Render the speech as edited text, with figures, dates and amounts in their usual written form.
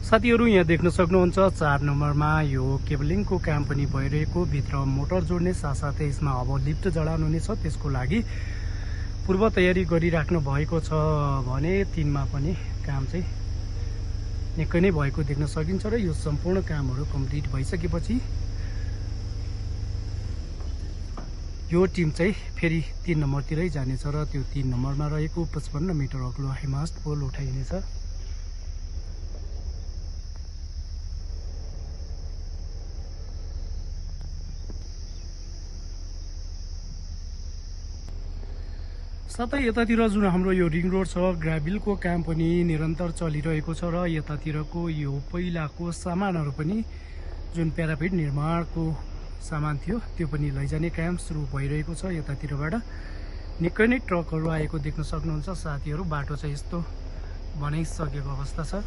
साथीहरु यहाँ देख्न सक्नुहुन्छ 4 नम्बरमा यो केबलिङको काम पनि भइरहेको, भित्र मोटर जोड्ने साथसाथै यसमा अब लिफ्ट जडान हुनेछ। त्यसको लागि पूर्व तयारी गरिराख्नु भएको छ भने 3 मा पनि काम चाहिँ निकै नै भएको देख्न सकिन्छ र यो सम्पूर्ण कामहरु कम्प्लिट भइसकेपछि यो टिम चाहिँ फेरि 3 नम्बरतिरै जानेछ र त्यो 3 नम्बरमा रहेको 55 मिटर अग्लो हाइमास्ट पोल उठाइनेछ। साथै यतातिर जुन हाम्रो यो रिङ रोड छ, ग्राभिलको काम पनि निरन्तर चलिरहेको छ र यतातिरको यो पहिलाको सामानहरु पनि जुन प्यारापिट निर्माणको सामान थियो त्यो पनि लैजाने काम सुरु भइरहेको छ। यतातिरबाट निकै नै ट्रकहरु आएको देख्न सक्नुहुन्छ साथीहरु। बाटो चाहिँ यस्तो बनाइसकेको अवस्था छ।